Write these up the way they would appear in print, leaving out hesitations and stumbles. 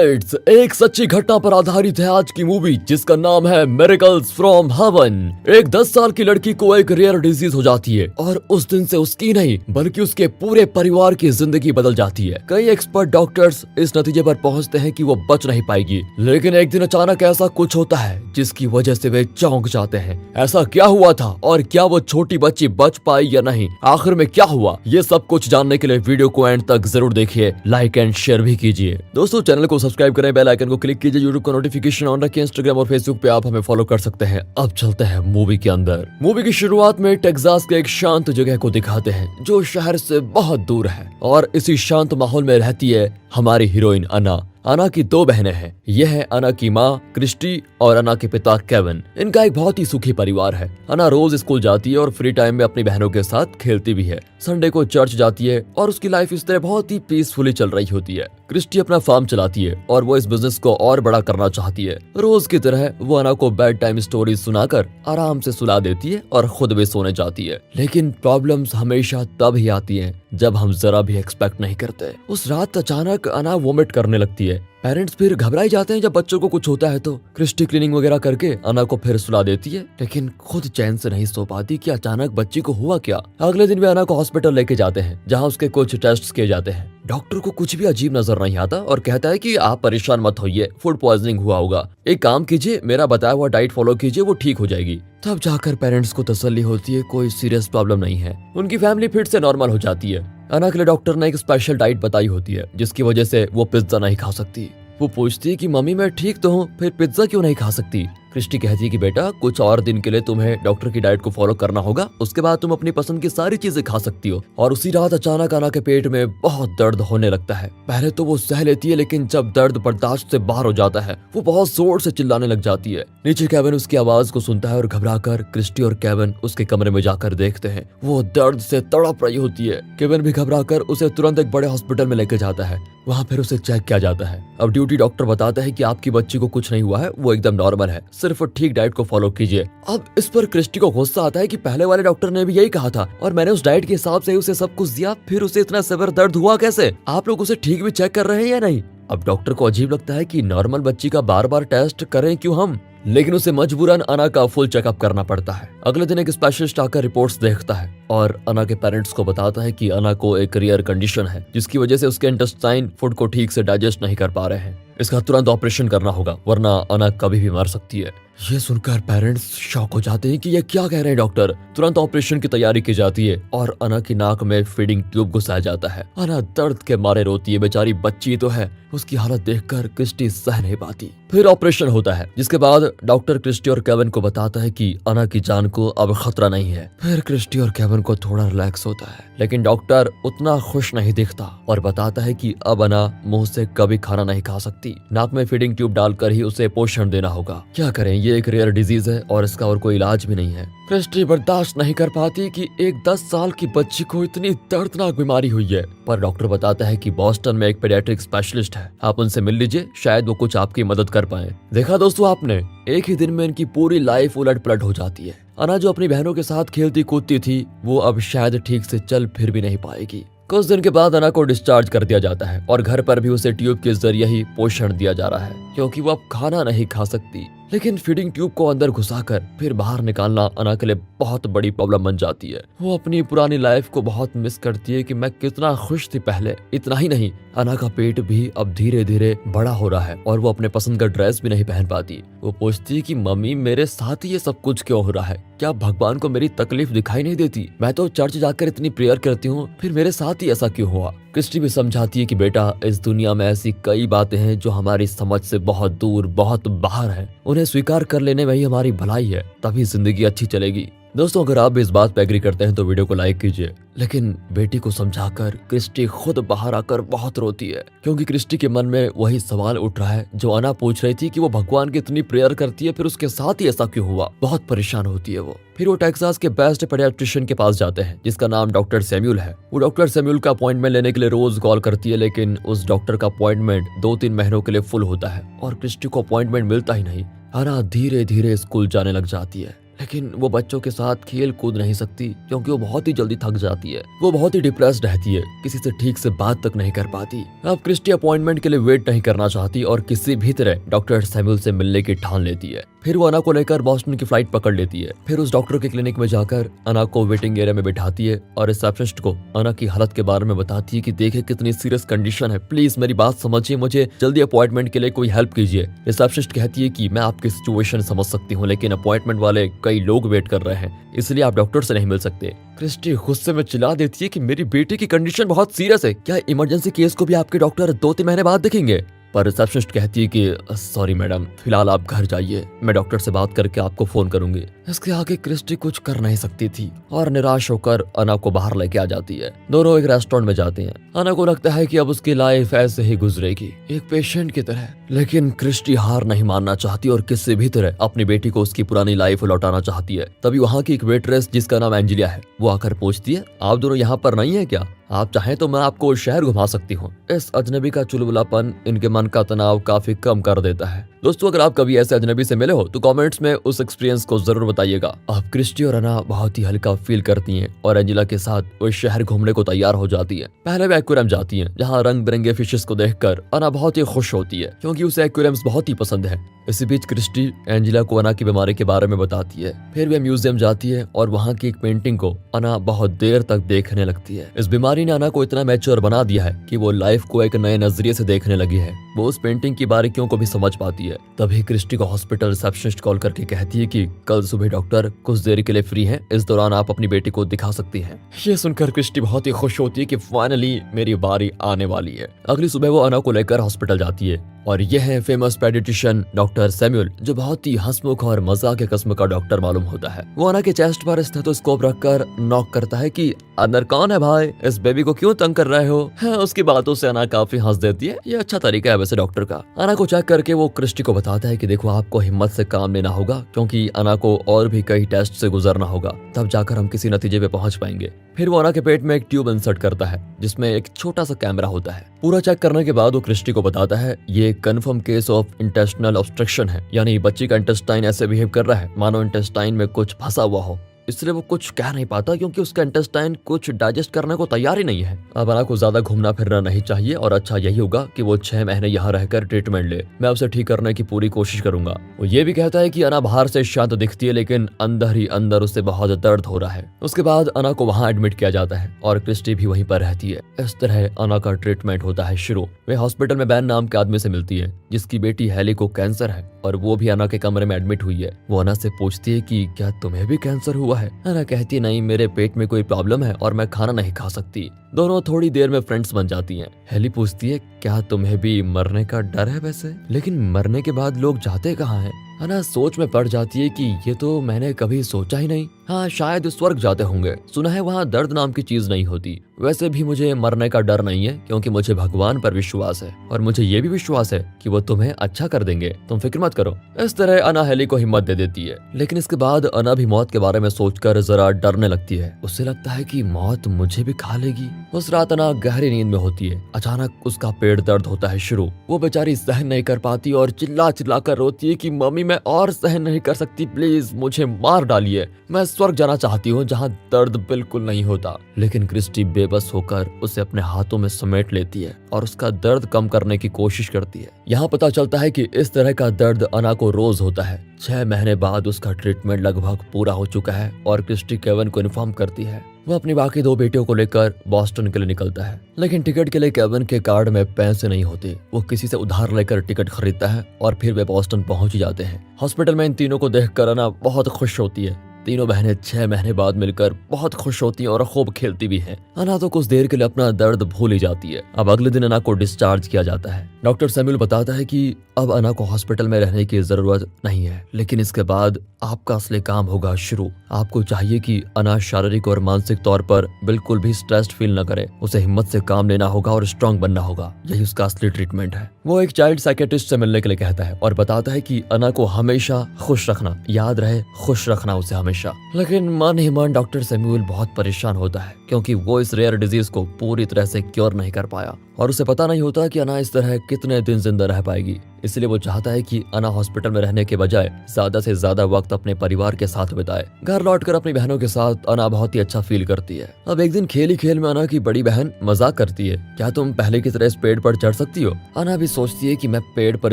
It's एक सच्ची घटना पर आधारित है आज की मूवी, जिसका नाम है मिरेकल्स फ्रॉम हेवन। एक 10 साल की लड़की को एक रेयर डिजीज हो जाती है और उस दिन से उसकी नहीं बल्कि उसके पूरे परिवार की जिंदगी बदल जाती है। कई एक्सपर्ट डॉक्टर्स इस नतीजे पर पहुंचते हैं कि वो बच नहीं पाएगी, लेकिन एक दिन अचानक ऐसा कुछ होता है जिसकी वजह से वे चौंक जाते हैं। ऐसा क्या हुआ था और क्या वो छोटी बच्ची बच पाई या नहीं, आखिर में क्या हुआ, ये सब कुछ जानने के लिए वीडियो को एंड तक जरूर देखिए, लाइक एंड शेयर भी कीजिए। दोस्तों, चैनल को सब्सक्राइब करें, बेल आइकन को क्लिक कीजिए, यूट्यूब का नोटिफिकेशन ऑन रखिए, इंस्टाग्राम और फेसबुक पे आप हमें फॉलो कर सकते हैं। अब चलते हैं मूवी के अंदर। मूवी की शुरुआत में टेक्सास के एक शांत जगह को दिखाते हैं जो शहर से बहुत दूर है, और इसी शांत माहौल में रहती है हमारी हीरोइन अना। अना की 2 बहनें हैं। यह है अना की माँ क्रिस्टी और अना के पिता केविन। इनका एक बहुत ही सुखी परिवार है। अना रोज स्कूल जाती है और फ्री टाइम में अपनी बहनों के साथ खेलती भी है। संडे को चर्च जाती है और उसकी लाइफ इस तरह बहुत ही पीसफुली चल रही होती है। क्रिस्टी अपना फार्म चलाती है और वो इस बिजनेस को और बड़ा करना चाहती है। रोज की तरह वो अना को बेड टाइम स्टोरी सुनाकर आराम से सुला देती है और खुद भी सोने जाती है। लेकिन प्रॉब्लम्स हमेशा तब ही आती हैं जब हम जरा भी एक्सपेक्ट नहीं करते। उस रात अचानक अना वोमिट करने लगती है। पेरेंट्स फिर घबराई जाते हैं जब बच्चों को कुछ होता है तो। क्रिस्टी क्लीनिंग वगैरह करके अना को फिर सुला देती है, लेकिन खुद चैन से नहीं सो पाती कि अचानक बच्ची को हुआ क्या। अगले दिन वे अना को हॉस्पिटल लेके जाते हैं, जहां उसके कुछ टेस्ट किए जाते हैं। डॉक्टर को कुछ भी अजीब नजर नहीं आता और कहता है कि आप परेशान मत होइए, फूड पॉइजनिंग हुआ होगा, एक काम कीजिए, मेरा बताया हुआ डाइट फॉलो कीजिए, वो ठीक हो जाएगी। तब जाकर पेरेंट्स को तसल्ली होती है, कोई सीरियस प्रॉब्लम नहीं है। उनकी फैमिली फिर से नॉर्मल हो जाती है। अना के लिए डॉक्टर ने एक स्पेशल डाइट बताई होती है, जिसकी वजह से वो पिज्जा नहीं खा सकती। वो पूछती है कि मम्मी मैं ठीक तो हूँ, फिर पिज्जा क्यों नहीं खा सकती। क्रिस्टी कहती है कि बेटा कुछ और दिन के लिए तुम्हें डॉक्टर की डाइट को फॉलो करना होगा, उसके बाद तुम अपनी पसंद की सारी चीजें खा सकती हो। और उसी रात अचानक अना के पेट में बहुत दर्द होने लगता है। पहले तो वो सह लेती है, लेकिन जब दर्द बर्दाश्त से बाहर हो जाता है वो बहुत जोर से चिल्लाने लग जाती है। नीचे केविन उसकी आवाज को सुनता है और घबराकर क्रिस्टी और केविन उसके कमरे में जाकर देखते हैं। वो दर्द से तड़प रही होती है। केविन भी घबराकर उसे तुरंत एक बड़े हॉस्पिटल में लेके जाता है। वहाँ फिर उसे चेक किया जाता है। अब ड्यूटी डॉक्टर बताता है कि आपकी बच्ची को कुछ नहीं हुआ है, वो एकदम नॉर्मल है, सिर्फ ठीक डाइट को फॉलो कीजिए। अब इस पर क्रिस्टी को गुस्सा आता है कि पहले वाले डॉक्टर ने भी यही कहा था और मैंने उस डाइट के हिसाब से उसे सब कुछ दिया, फिर उसे इतना सेवर दर्द हुआ कैसे? आप लोग उसे ठीक भी चेक कर रहे हैं या नहीं? अब डॉक्टर को अजीब लगता है कि नॉर्मल बच्ची का बार बार टेस्ट करें क्यों हम, लेकिन उसे मजबूरन अना का फुल चेकअप करना पड़ता है। अगले दिन एक स्पेशलिस्ट आकर रिपोर्ट्स देखता है और अना के पेरेंट्स को बताता है कि अना को एक रेयर कंडीशन है, जिसकी वजह से उसके इंटेस्टाइन फूड को ठीक से डाइजेस्ट नहीं कर पा रहे हैं। इसका तुरंत ऑपरेशन करना होगा, वरना अना कभी भी मर सकती है। ये सुनकर पेरेंट्स शॉक हो जाते हैं कि ये क्या कह रहे हैं डॉक्टर। तुरंत ऑपरेशन की तैयारी की जाती है और अना की नाक में फीडिंग ट्यूब घुसाया जाता है। अना दर्द के मारे रोती है, बेचारी बच्ची तो है। उसकी हालत देखकर क्रिस्टी सह नहीं पाती। फिर ऑपरेशन होता है, जिसके बाद डॉक्टर क्रिस्टी और केविन को बताता है कि अना की जान को अब खतरा नहीं है। फिर क्रिस्टी और केविन को थोड़ा रिलैक्स होता है, लेकिन डॉक्टर उतना खुश नहीं दिखता और बताता है कि अब अना मुंह से कभी खाना नहीं खा सकती, नाक में फीडिंग ट्यूब डालकर ही उसे पोषण देना होगा। क्या करें, ये एक रेयर डिजीज है और इसका और कोई इलाज भी नहीं है। क्रिस्टी बर्दाश्त नहीं कर पाती कि एक 10 साल की बच्ची को इतनी दर्दनाक बीमारी हुई है, पर डॉक्टर बताता है कि बॉस्टन में एक पेडियाट्रिक स्पेशलिस्ट है, आप उनसे मिल लीजिए, शायद वो कुछ आपकी मदद कर पाए। देखा दोस्तों आपने, एक ही दिन में इनकी पूरी लाइफ उलट पलट हो जाती है। अना जो अपनी बहनों के साथ खेलती कूदती थी, वो अब शायद ठीक से चल फिर भी नहीं पाएगी। कुछ दिन के बाद अना को डिस्चार्ज कर दिया जाता है और घर पर भी उसे ट्यूब के जरिए ही पोषण दिया जा रहा है, क्योंकि वो अब खाना नहीं खा सकती। लेकिन फीडिंग ट्यूब को अंदर घुसाकर फिर बाहर निकालना अना के लिए बहुत बड़ी प्रॉब्लम बन जाती है। वो अपनी पुरानी लाइफ को बहुत मिस करती है कि मैं कितना खुश थी पहले। इतना ही नहीं, अना का पेट भी अब धीरे धीरे बड़ा हो रहा है और वो अपने पसंद का ड्रेस भी नहीं पहन पाती। वो पूछती है कि मम्मी मेरे साथ ही ये सब कुछ क्यों हो रहा है? क्या भगवान को मेरी तकलीफ दिखाई नहीं देती? मैं तो चर्च जाकर इतनी प्रेयर करती हूँ, फिर मेरे साथ ही ऐसा क्यों हुआ? क्रिस्टी भी समझाती है कि बेटा इस दुनिया में ऐसी कई बातें हैं जो हमारी समझ से बहुत दूर, बहुत बाहर हैं। उन्हें स्वीकार कर लेने में ही हमारी भलाई है, तभी जिंदगी अच्छी चलेगी। दोस्तों, अगर आप भी इस बात पे एग्री करते हैं तो वीडियो को लाइक कीजिए। लेकिन बेटी को समझाकर क्रिस्टी खुद बाहर आकर बहुत रोती है, क्योंकि क्रिस्टी के मन में वही सवाल उठ रहा है जो अना पूछ रही थी कि वो भगवान की इतनी प्रेयर करती है, फिर उसके साथ ही ऐसा क्यों हुआ? बहुत परेशान होती है वो। फिर वो टेक्सास के बेस्ट पेडियाट्रिशियन के पास जाते हैं, जिसका नाम डॉक्टर सैम्यूल है। वो डॉक्टर सैम्यूल का अपॉइंटमेंट लेने के लिए रोज कॉल करती है, लेकिन उस डॉक्टर का अपॉइंटमेंट 2-3 महीनों के लिए फुल होता है और क्रिस्टी को अपॉइंटमेंट मिलता ही नहीं। अना धीरे धीरे स्कूल जाने लग जाती है, लेकिन वो बच्चों के साथ खेल कूद नहीं सकती क्योंकि वो बहुत ही जल्दी थक जाती है। वो बहुत ही डिप्रेस्ड रहती है, किसी से ठीक से बात तक नहीं कर पाती। अब क्रिस्टी अपॉइंटमेंट के लिए वेट नहीं करना चाहती और किसी भी तरह डॉक्टर सैमुअल से मिलने की ठान लेती है। फिर वो अना को लेकर बॉस्टन की फ्लाइट पकड़ लेती है। फिर उस डॉक्टर के क्लिनिक में जाकर अना को वेटिंग एरिया में बिठाती है और रिसेप्शनिस्ट को अना की हालत के बारे में बताती है कि देखे कितनी सीरियस कंडीशन है, प्लीज मेरी बात समझिए, मुझे जल्दी अपॉइंटमेंट के लिए कोई हेल्प कीजिए। रिसेप्शनिस्ट कहती है कि मैं आपकी सिचुएशन समझ सकती हूँ, लेकिन अपॉइंटमेंट वाले कई लोग वेट कर रहे हैं, इसलिए आप डॉक्टर से नहीं मिल सकते। क्रिस्टी गुस्से में चिल्ला देती है कि मेरी बेटी की कंडीशन बहुत सीरियस है, क्या इमरजेंसी केस को भी आपके डॉक्टर 2-3 महीने बाद देखेंगे? पर रिसेप्शनिस्ट कहती है कि सॉरी मैडम, फिलहाल आप घर जाइए, मैं डॉक्टर से बात करके आपको फोन करूंगी। इसके आगे क्रिस्टी कुछ कर नहीं सकती थी और निराश होकर अना को बाहर लेके आ जाती है। दोनों एक रेस्टोरेंट में जाते हैं। अना को लगता है कि अब उसकी लाइफ ऐसे ही गुजरेगी, एक पेशेंट की तरह। लेकिन क्रिस्टी हार नहीं मानना चाहती और किसी भी तरह अपनी बेटी को उसकी पुरानी लाइफ लौटाना चाहती है। तभी वहाँ की एक वेट्रेस जिसका नाम एंजेलिया है, वो आकर पूछती है, आप दोनों यहाँ पर नहीं है क्या? आप चाहें तो मैं आपको शहर घुमा सकती हूँ। इस अजनबी का चुलबुलापन इनके मन का तनाव काफी कम कर देता है। दोस्तों, अगर आप कभी ऐसे अजनबी से मिले हो तो कमेंट्स में उस एक्सपीरियंस को जरूर बताइएगा। अब क्रिस्टी और अना बहुत ही हल्का फील करती हैं और एंजेला के साथ वो शहर घूमने को तैयार हो जाती है। पहले वे एक्वेरियम जाती हैं, जहाँ रंग बिरंगे फिशेस को देखकर अना बहुत ही खुश होती है क्योंकि उसे एक्वेरियम्स बहुत ही पसंद है। इसी बीच क्रिस्टी एंजेला को अना की बीमारी के बारे में बताती है। फिर वे म्यूजियम जाती है और वहाँ की एक पेंटिंग को अना बहुत देर तक देखने लगती है। इस बीमारी ने अना को इतना मैच्योर बना दिया है कि वो लाइफ को एक नए नजरिए से देखने लगी है। वो उस पेंटिंग की बारीकियों को भी समझ पाती है। तभी क्रिस्टी को हॉस्पिटल रिसेप्शनिस्ट कॉल करके कहती है कि कल सुबह डॉक्टर कुछ देर के लिए फ्री हैं, इस दौरान आप अपनी बेटी को दिखा सकती हैं। ये सुनकर क्रिस्टी बहुत ही खुश होती है कि फाइनली मेरी बारी आने वाली है। अगली सुबह वो अना को लेकर हॉस्पिटल जाती है और यह है फेमस पेडिट्रिशियन डॉक्टर सैमुअल, जो बहुत ही हंसमुख और मजाक किस्म का डॉक्टर मालूम होता है। वो अना के चेस्ट पर स्टेथोस्कोप रखकर नॉक करता है कि अंदर कौन है भाई, इस बेबी को क्यों तंग कर रहे हो? उसकी बातों से अना काफी हंस देती है। ये अच्छा तरीका है वैसे डॉक्टर का। अना को चेक करके वो क्रिस्टी को बताता है कि देखो, आपको हिम्मत से काम लेना होगा क्योंकि अना को और भी कई टेस्ट से गुजरना होगा, तब जाकर हम किसी नतीजे पे पहुंच पाएंगे। फिर वो अना के पेट में एक ट्यूब इंसर्ट करता है जिसमें एक छोटा सा कैमरा होता है। पूरा चेक करने के बाद वो क्रिस्टी को बताता है ये confirm case of intestinal obstruction है, यानी बच्ची का इंटेस्टाइन ऐसे बिहेव कर रहा है मानो इंटेस्टाइन में कुछ फंसा हुआ हो, इसलिए वो कुछ कह नहीं पाता क्योंकि उसका इंटेस्टाइन कुछ डाइजेस्ट करने को तैयार ही नहीं है। अब अना को ज्यादा घूमना फिरना नहीं चाहिए और अच्छा यही होगा कि वो 6 महीने यहाँ रहकर ट्रीटमेंट ले। मैं उसे ठीक करने की पूरी कोशिश करूंगा। वो ये भी कहता है कि अना बाहर से शांत दिखती है लेकिन अंदर ही अंदर उसे बहुत दर्द हो रहा है। उसके बाद अना को वहाँ एडमिट किया जाता है और क्रिस्टी भी वहीं पर रहती है। इस तरह अना का ट्रीटमेंट होता है शुरू। वे हॉस्पिटल में बैन नाम के आदमी से मिलती है जिसकी बेटी हैली को कैंसर है और वो भी अना के कमरे में एडमिट हुई है। वो अना से पूछती है कि क्या तुम्हें भी कैंसर हुआ है? अना कहती है नहीं, मेरे पेट में कोई प्रॉब्लम है और मैं खाना नहीं खा सकती। दोनों थोड़ी देर में फ्रेंड्स बन जाती हैं। हैली पूछती है क्या तुम्हें भी मरने का डर है वैसे? लेकिन मरने के बाद लोग जाते कहाँ हैं? अना सोच में पड़ जाती है कि ये तो मैंने कभी सोचा ही नहीं। हाँ, शायद स्वर्ग जाते होंगे, सुना है वहाँ दर्द नाम की चीज नहीं होती। वैसे भी मुझे मरने का डर नहीं है क्योंकि मुझे भगवान पर विश्वास है और मुझे ये भी विश्वास है कि वो तुम्हें अच्छा कर देंगे, तुम फिक्र मत करो। इस तरह अना हैली को हिम्मत दे देती है। लेकिन इसके बाद अना भी मौत के बारे में सोचकर जरा डरने लगती है। उसे लगता है कि मौत मुझे भी खा लेगी। उस रात अना गहरी नींद में होती है। अचानक उसका पेट दर्द होता है शुरू। वो बेचारी सहन नहीं कर पाती और चिल्ला चिल्ला कर रोती है कि मम्मी मैं और सहन नहीं कर सकती, प्लीज मुझे मार डालिए, मैं स्वर्ग जाना चाहती हूँ जहाँ दर्द बिल्कुल नहीं होता। लेकिन क्रिस्टी बेबस होकर उसे अपने हाथों में समेट लेती है और उसका दर्द कम करने की कोशिश करती है। यहाँ पता चलता है कि इस तरह का दर्द अना को रोज होता है। 6 महीने बाद उसका ट्रीटमेंट लगभग पूरा हो चुका है और क्रिस्टी केविन को इन्फॉर्म करती है। वो अपनी बाकी 2 बेटियों को लेकर बॉस्टन के लिए निकलता है, लेकिन टिकट के लिए केविन के कार्ड में पैसे नहीं होते। वो किसी से उधार लेकर टिकट खरीदता है और फिर वे बॉस्टन पहुंच जाते हैं। हॉस्पिटल में इन तीनों को देखकर अना बहुत खुश होती है। तीनों बहनें 6 महीने बाद मिलकर बहुत खुश होती हैं और खूब खेलती भी हैं। अना तो कुछ देर के लिए अपना दर्द भूल ही जाती है। अब अगले दिन अना को डिस्चार्ज किया जाता है। डॉक्टर सैमुअल बताता है कि अब अना को हॉस्पिटल में रहने की जरूरत नहीं है, लेकिन इसके बाद आपका असली काम होगा शुरू। आपको चाहिए कि अना शारीरिक और मानसिक तौर पर बिल्कुल भी स्ट्रेस्ड फील न करे। उसे हिम्मत से काम लेना होगा और स्ट्रांग बनना होगा। यही उसका असली ट्रीटमेंट है। वो एक चाइल्ड साइकेट्रिस्ट से मिलने के लिए कहता है और बताता है कि अना को हमेशा खुश रखना, याद रहे खुश रखना उसे हमेशा। लेकिन मन ही मन डॉक्टर सैमुअल बहुत परेशान होता है क्योंकि वो इस रेयर डिजीज को पूरी तरह से क्योर नहीं कर पाया और उसे पता नहीं होता कि अना इस तरह कितने दिन जिंदा रह पाएगी। इसलिए वो चाहता है कि अना हॉस्पिटल में रहने के बजाय ज्यादा से ज्यादा वक्त अपने परिवार के साथ बिताए। घर लौटकर अपनी बहनों के साथ अना बहुत ही अच्छा फील करती है। अब एक दिन खेल ही खेल में अना की बड़ी बहन मजाक करती है, क्या तुम पहले की तरह इस पेड़ पर चढ़ सकती हो? अना भी सोचती है कि मैं पेड़ पर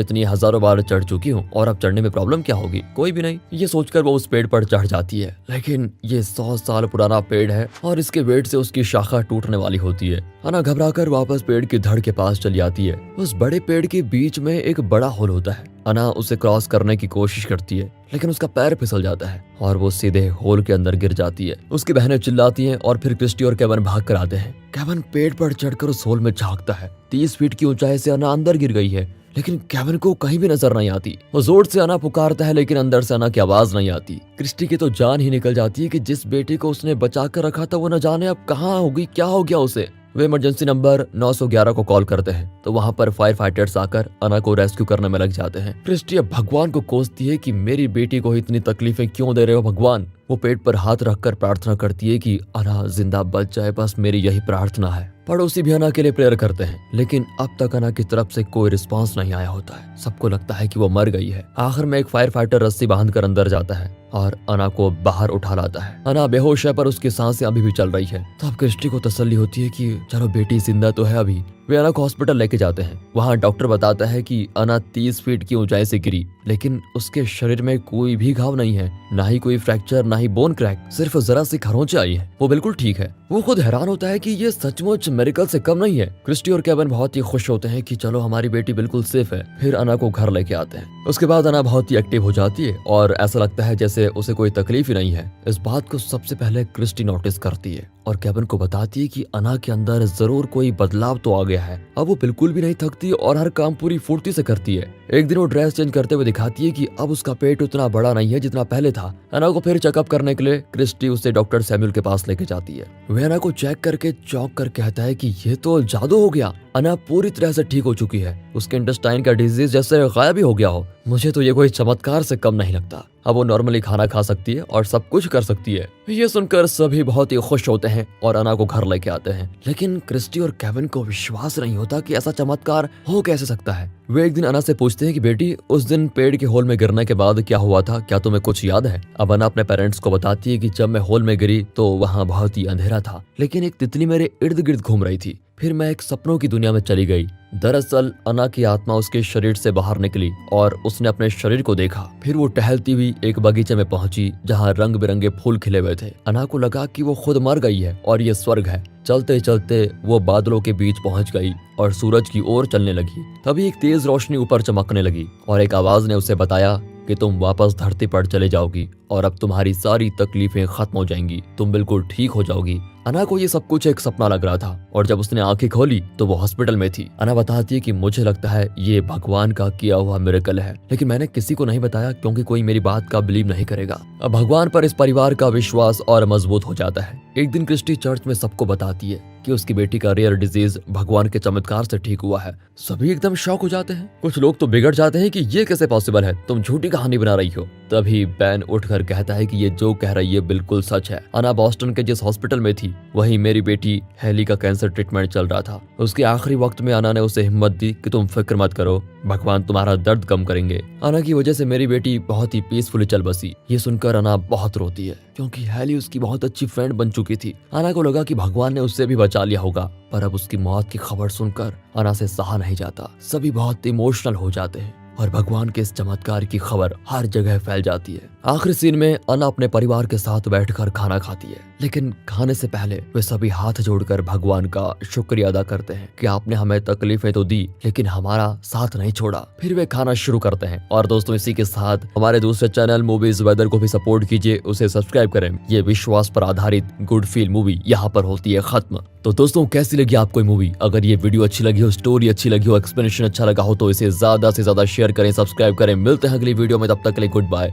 इतनी हजारों बार चढ़ चुकी हूँ और अब चढ़ने में प्रॉब्लम क्या होगी, कोई भी नहीं। ये सोचकर वो उस पेड़ पर चढ़ जाती है, लेकिन ये 100 साल पुराना पेड़ है और इसके वेट से उसकी शाखा टूटने वाली होती है। अना घबराकर वापस पेड़ की धड़ के पास चली आती है। उस बड़े पेड़ के बीच में एक बड़ा होल होता है। अना उसे क्रॉस करने की कोशिश करती है, लेकिन उसका पैर फिसल जाता है और वो सीधे होल के अंदर गिर जाती है। उसकी बहनें चिल्लाती हैं और फिर क्रिस्टी और केवन भाग कर आते हैं। केवन पेड़ पर चढ़कर उस होल में झांकता है। 30 फीट की ऊंचाई से अना अंदर गिर गई है, लेकिन केवन को कहीं भी नजर नहीं आती। वो जोर से अना पुकारता है, लेकिन अंदर से अना की आवाज नहीं आती। क्रिस्टी की तो जान ही निकल जाती है कि जिस बेटे को उसने बचा कर रखा था वो न जाने अब कहाँ होगी, क्या हो गया उसे। वे इमरजेंसी नंबर 911 को कॉल करते हैं तो वहां पर फायर फाइटर्स आकर अना को रेस्क्यू करने में लग जाते हैं। क्रिस्टी अब भगवान को कोसती है कि मेरी बेटी को इतनी तकलीफें क्यों दे रहे हो भगवान। वो पेट पर हाथ रखकर प्रार्थना करती है कि अना जिंदा बच जाए, बस मेरी यही प्रार्थना है। पड़ोसी भी अना के लिए प्रेयर करते हैं, लेकिन अब तक अना की तरफ से कोई रिस्पांस नहीं आया होता है। सबको लगता है कि वो मर गई है। आखिर में एक फायर फाइटर रस्सी बांधकर अंदर जाता है और अना को बाहर उठा लाता है। अना बेहोश है पर उसकी सांसें अभी भी चल रही है। तब क्रिस्टी को तसल्ली होती है कि चलो बेटी जिंदा तो है अभी। वे अना को हॉस्पिटल लेके जाते हैं। वहाँ डॉक्टर बताता है कि अना 30 फीट की ऊंचाई से गिरी, लेकिन उसके शरीर में कोई भी घाव नहीं है, ना ही कोई फ्रैक्चर, ना ही बोन क्रैक, सिर्फ जरा सी खरोंच आई है। वो बिल्कुल ठीक है। वो खुद हैरान होता है कि ये सचमुच मेरिकल से कम नहीं है। क्रिस्टी और केवन बहुत ही खुश होते हैं कि चलो हमारी बेटी बिल्कुल सेफ है। फिर अना को घर लेके आते हैं। उसके बाद अना बहुत ही एक्टिव हो जाती है और ऐसा लगता है जैसे उसे कोई तकलीफ ही नहीं है। इस बात को सबसे पहले क्रिस्टी नोटिस करती है और केवन को बताती है कि अना के अंदर जरूर कोई बदलाव तो आ गया है। अब वो बिल्कुल भी नहीं थकती और हर काम पूरी फुर्ती से करती है। एक दिन वो ड्रेस चेंज करते हुए दिखाती है कि अब उसका पेट उतना बड़ा नहीं है जितना पहले था। अना को फिर चेकअप करने के लिए क्रिस्टी उसे डॉक्टर सैमुअल के पास लेके जाती है। वह अना को चेक करके चौंक कर कहता है कि ये तो जादू हो गया, अना पूरी तरह से ठीक हो चुकी है। उसके इंटेस्टाइन का डिजीज जैसे गायब ही हो गया हो। मुझे तो ये कोई चमत्कार से कम नहीं लगता। अब वो नॉर्मली खाना खा सकती है और सब कुछ कर सकती है। ये सुनकर सभी बहुत ही खुश होते हैं और अना को घर लेके आते हैं, लेकिन क्रिस्टी और केवन को विश्वास नहीं होता कि ऐसा चमत्कार हो कैसे सकता है। वे एक दिन अना से पूछते हैं कि बेटी उस दिन पेड़ के होल में गिरने के बाद क्या हुआ था, क्या तुम्हें कुछ याद है? अब अना अपने पेरेंट्स को बताती है कि जब मैं होल में गिरी तो वहाँ बहुत ही अंधेरा था, लेकिन एक तितली मेरे इर्द गिर्द घूम रही थी। फिर मैं एक सपनों की दुनिया में चली गई। दरअसल अना की आत्मा उसके शरीर से बाहर निकली और उसने अपने शरीर को देखा। फिर वो टहलती हुई एक बगीचे में पहुंची जहां रंग बिरंगे फूल खिले हुए थे। अना को लगा कि वो खुद मर गई है और ये स्वर्ग है। चलते चलते वो बादलों के बीच पहुंच गई और सूरज की ओर चलने लगी। तभी एक तेज रोशनी ऊपर चमकने लगी और एक आवाज ने उसे बताया कि तुम वापस धरती पर चले जाओगी और अब तुम्हारी सारी तकलीफें खत्म हो जाएंगी, तुम बिल्कुल ठीक हो जाओगी। अना को ये सब कुछ एक सपना लग रहा था और जब उसने आंखें खोली तो वो हॉस्पिटल में थी। अना बताती है कि मुझे लगता है ये भगवान का किया हुआ मिरेकल है, लेकिन मैंने किसी को नहीं बताया क्योंकि कोई मेरी बात का बिलीव नहीं करेगा। अब भगवान पर इस परिवार का विश्वास और मजबूत हो जाता है। एक दिन क्रिस्टी चर्च में सबको बताती है कि उसकी बेटी का रेयर डिजीज भगवान के चमत्कार से ठीक हुआ है। सभी एकदम शॉक हो जाते हैं। कुछ लोग तो बिगड़ जाते हैं कि ये कैसे पॉसिबल है, तुम झूठी कहानी बना रही हो। तभी बैन उठकर कहता है कि ये जो कह रही है बिल्कुल सच है। अना बोस्टन के जिस हॉस्पिटल में थी वहीं मेरी बेटी हेली का कैंसर ट्रीटमेंट चल रहा था। उसके आखिरी वक्त में अना ने उसे हिम्मत दी कि तुम फिक्र मत करो, भगवान तुम्हारा दर्द कम करेंगे। अना की वजह से मेरी बेटी बहुत ही पीसफुली चल बसी। ये सुनकर अना बहुत रोती है क्योंकि हेली उसकी बहुत अच्छी फ्रेंड बन चुकी थी। अना को लगा कि भगवान ने उससे भी बचा लिया होगा, पर अब उसकी मौत की खबर सुनकर अना से सहा नहीं जाता। सभी बहुत इमोशनल हो जाते हैं और भगवान के इस चमत्कार की खबर हर जगह फैल जाती है। आखिरी सीन में अना अपने परिवार के साथ बैठकर खाना खाती है, लेकिन खाने से पहले वे सभी हाथ जोड़कर भगवान का शुक्रिया अदा करते हैं कि आपने हमें तकलीफें तो दी लेकिन हमारा साथ नहीं छोड़ा। फिर वे खाना शुरू करते हैं। और दोस्तों इसी के साथ हमारे दूसरे चैनल मूवीज वेदर को भी सपोर्ट कीजिए, उसे सब्सक्राइब करें। ये विश्वास पर आधारित गुड फील मूवी यहाँ पर होती है खत्म। तो दोस्तों कैसी लगी आपको मूवी? अगर ये वीडियो अच्छी लगी हो, स्टोरी अच्छी लगी हो, एक्सप्लेनेशन अच्छा लगा हो तो इसे ज्यादा से ज्यादा शेयर करें, सब्सक्राइब करें। मिलते हैं अगली वीडियो में, तब तक के लिए गुड बाय।